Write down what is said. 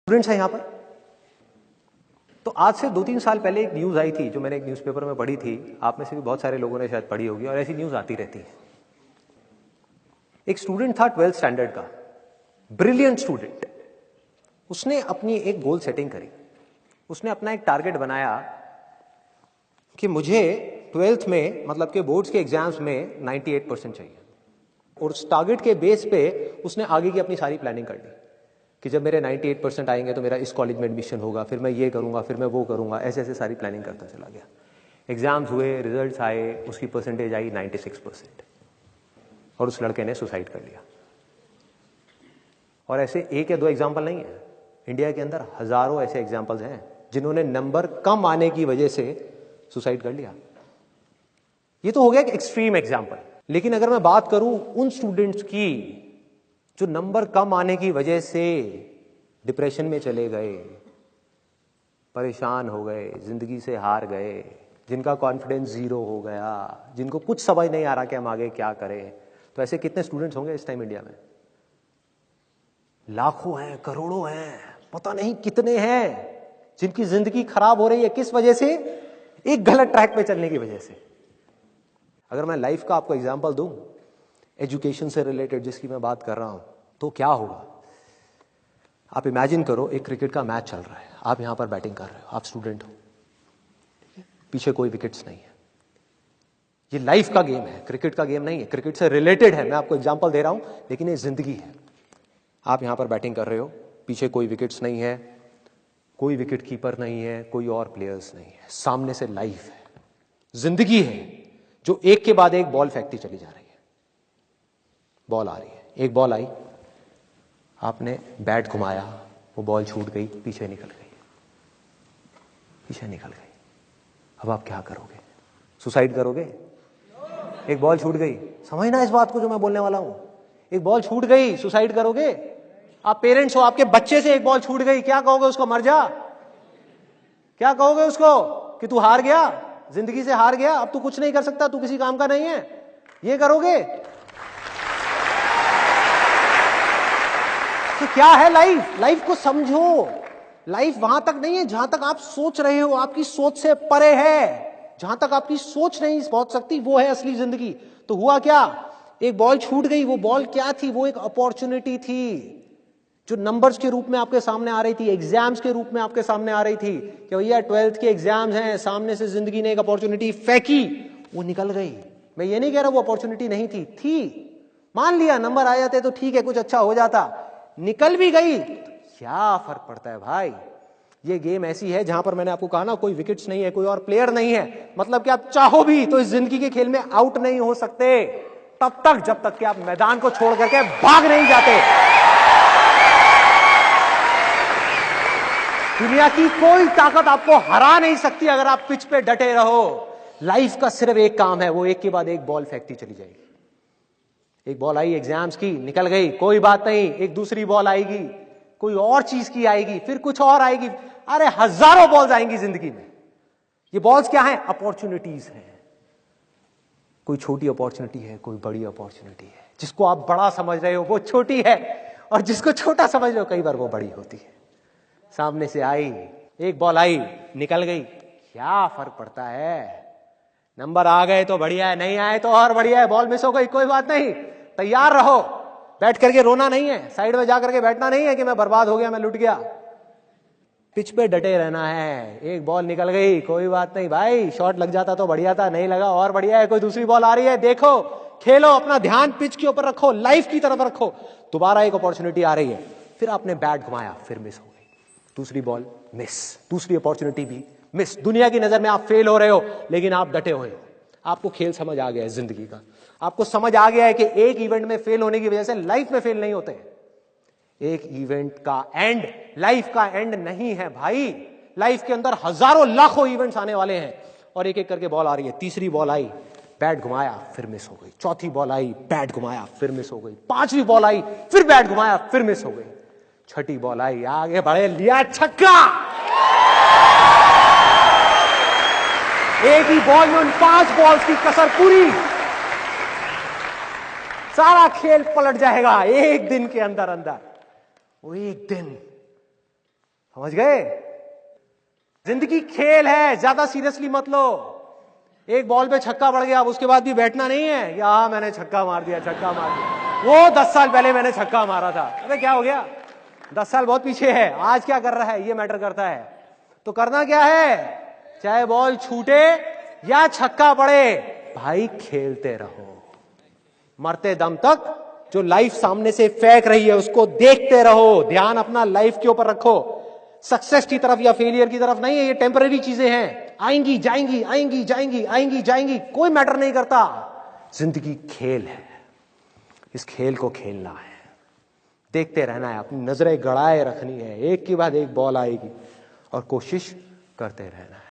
Students हैं यहां पर। तो आज से 2-3 साल पहले एक न्यूज आई थी जो मैंने एक न्यूज़पेपर में पढ़ी थी, आप में से भी बहुत सारे लोगों ने शायद पढ़ी होगी, और ऐसी न्यूज आती रहती है। एक स्टूडेंट था 12th स्टैंडर्ड का, ब्रिलियंट स्टूडेंट। उसने अपनी एक गोल सेटिंग करी, उसने अपना एक टारगेट बनाया कि मुझे 12th में, मतलब के बोर्ड्स के एग्जाम्स में 98% चाहिए। और उस टारगेट के बेस पे उसने आगे की अपनी सारी प्लानिंग कर ली कि जब मेरे 98% आएंगे तो मेरा इस कॉलेज में एडमिशन होगा, फिर मैं ये करूंगा, फिर मैं वो करूंगा, ऐसे ऐसे सारी प्लानिंग करता चला गया। एग्जाम्स हुए, रिजल्ट्स आए, उसकी परसेंटेज आई 96%, और उस लड़के ने सुसाइड कर लिया। और ऐसे एक या दो एग्जाम्पल नहीं है, इंडिया के अंदर हजारों ऐसे एग्जाम्पल्स हैं जिन्होंने नंबर कम आने की वजह से सुसाइड कर लिया। ये तो हो गया एक एक्सट्रीम एग्जाम्पल। लेकिन अगर मैं बात करूं उन स्टूडेंट्स की जो नंबर कम आने की वजह से डिप्रेशन में चले गए, परेशान हो गए, जिंदगी से हार गए, जिनका कॉन्फिडेंस जीरो हो गया, जिनको कुछ समझ नहीं आ रहा कि हम आगे क्या करें, तो ऐसे कितने स्टूडेंट्स होंगे इस टाइम इंडिया में? लाखों हैं, करोड़ों हैं, पता नहीं कितने हैं जिनकी जिंदगी खराब हो रही है। किस वजह से? एक गलत ट्रैक पे चलने की वजह से। अगर मैं लाइफ का आपको एग्जांपल दूं, एजुकेशन से रिलेटेड जिसकी मैं बात कर रहा हूं, तो क्या होगा? आप इमेजिन करो एक क्रिकेट का मैच चल रहा है, आप यहां पर बैटिंग कर रहे हो, आप स्टूडेंट हो, पीछे कोई विकेट्स नहीं है। ये लाइफ का गेम है, क्रिकेट का गेम नहीं है, क्रिकेट से रिलेटेड है, मैं आपको एग्जांपल दे रहा हूं, लेकिन ये जिंदगी है। आप यहां पर बैटिंग कर रहे हो, पीछे कोई विकेट्स नहीं है, कोई विकेट कीपर नहीं है, कोई और प्लेयर्स नहीं है, सामने से लाइफ है, जिंदगी है जो एक के बाद एक बॉल फेंकती चली जा रही है। बॉल आ रही है, एक बॉल आई, आपने बैट घुमाया, वो बॉल छूट गई, पीछे निकल गई, पीछे निकल गई। अब आप क्या करोगे? सुसाइड करोगे? एक बॉल छूट गई, समझना इस बात को जो मैं बोलने वाला हूं। एक बॉल छूट गई, सुसाइड करोगे? आप पेरेंट्स हो, आपके बच्चे से एक बॉल छूट गई, क्या कहोगे उसको? मर जा? क्या कहोगे उसको कि तू हार गया, जिंदगी से हार गया, अब तू कुछ नहीं कर सकता, तू किसी काम का नहीं है? ये करोगे? तो क्या है लाइफ? लाइफ को समझो। लाइफ वहां तक नहीं है जहां तक आप सोच रहे हो, आपकी सोच से परे है। जहां तक आपकी सोच नहीं पहुंच सकती वो है असली जिंदगी। तो हुआ क्या? एक बॉल छूट गई। वो बॉल क्या थी? वो एक अपॉर्चुनिटी थी जो नंबर्स के रूप में आपके सामने आ रही थी, एग्जाम्स के रूप में आपके सामने आ रही थी कि भैया 12th के एग्जाम्स हैं, सामने से जिंदगी ने एक अपॉर्चुनिटी फेंकी, वो निकल गई। मैं ये नहीं कह रहा वो अपॉर्चुनिटी नहीं थी, मान लिया नंबर आ जाते तो ठीक है, कुछ अच्छा हो जाता, निकल भी गई, क्या फर्क पड़ता है भाई? ये गेम ऐसी है जहां पर मैंने आपको कहा ना, कोई विकेट्स नहीं है, कोई और प्लेयर नहीं है, मतलब कि आप चाहो भी तो इस जिंदगी के खेल में आउट नहीं हो सकते तब तक जब तक कि आप मैदान को छोड़ करके भाग नहीं जाते। दुनिया की कोई ताकत आपको हरा नहीं सकती अगर आप पिच पे डटे रहो। लाइफ का सिर्फ एक काम है, वो एक के बाद एक बॉल फेंकती चली जाएगी। एक बॉल आई एग्जाम्स की, निकल गई, कोई बात नहीं, एक दूसरी बॉल आएगी, कोई और चीज की आएगी, फिर कुछ और आएगी। अरे हजारों बॉल्स आएंगी जिंदगी में। ये बॉल्स क्या है? अपॉर्चुनिटीज हैं। कोई छोटी अपॉर्चुनिटी है, कोई बड़ी अपॉर्चुनिटी है। जिसको आप बड़ा समझ रहे हो वो छोटी है, और जिसको छोटा समझ रहे हो कई बार वो बड़ी होती है। सामने से आई, एक बॉल आई, निकल गई, क्या फर्क पड़ता है? नंबर आ गए तो बढ़िया है, नहीं आए तो और बढ़िया है, बॉल मिस हो गई, कोई बात नहीं, तैयार रहो। बैठ करके रोना नहीं है, साइड में जाकर के बैठना नहीं है कि मैं बर्बाद हो गया, मैं लुट गया। पिच पे डटे रहना है। एक बॉल निकल गई, कोई बात नहीं भाई, शॉट लग जाता तो बढ़िया था, नहीं लगा और बढ़िया है, कोई दूसरी बॉल आ रही है, देखो, खेलो, अपना ध्यान पिच के ऊपर रखो, लाइफ की तरफ रखो। दोबारा एक अपॉर्चुनिटी आ रही है, फिर आपने बैट घुमाया, फिर मिस हो गई, दूसरी बॉल मिस, दूसरी अपॉर्चुनिटी भी मिस। दुनिया की नजर में आप फेल हो रहे हो, लेकिन आप डटे हुए हो। आपको खेल समझ आ गया है जिंदगी का, आपको समझ आ गया है कि एक इवेंट में फेल होने की वजह से लाइफ में फेल नहीं होते हैं। एक इवेंट का एंड लाइफ का एंड नहीं है भाई। लाइफ के अंदर हजारों लाखों इवेंट्स आने वाले हैं, और एक एक करके बॉल आ रही है। तीसरी बॉल आई, बैट घुमाया, फिर मिस हो गई। चौथी बॉल आई, बैट घुमाया, फिर मिस हो गई। पांचवी बॉल आई, फिर बैट घुमाया, फिर मिस हो गई। छठी बॉल आई, आगे बढ़े, लिया छक्का। एक ही बॉल में उन 5 बॉल्स की कसर पूरी, सारा खेल पलट जाएगा एक दिन के अंदर अंदर। वो एक दिन समझ गए? जिंदगी खेल है, ज्यादा सीरियसली मत लो। एक बॉल पे छक्का पड़ गया, अब उसके बाद भी बैठना नहीं है या मैंने छक्का मार दिया, छक्का मार दिया, वो 10 साल पहले मैंने छक्का मारा था। अबे क्या हो गया, 10 साल बहुत पीछे है, आज क्या कर रहा है ये मैटर करता है। तो करना क्या है, चाहे बॉल छूटे या छक्का पड़े, भाई खेलते रहो मरते दम तक। जो लाइफ सामने से फेंक रही है उसको देखते रहो, ध्यान अपना लाइफ के ऊपर रखो, सक्सेस की तरफ या फेलियर की तरफ नहीं है। ये टेम्पररी चीजें हैं, आएंगी जाएंगी, आएंगी जाएंगी, आएंगी जाएंगी, कोई मैटर नहीं करता। जिंदगी खेल है, इस खेल को खेलना है, देखते रहना है, अपनी नजरें गड़ाए रखनी है, एक के बाद एक बॉल आएगी और कोशिश करते रहना है।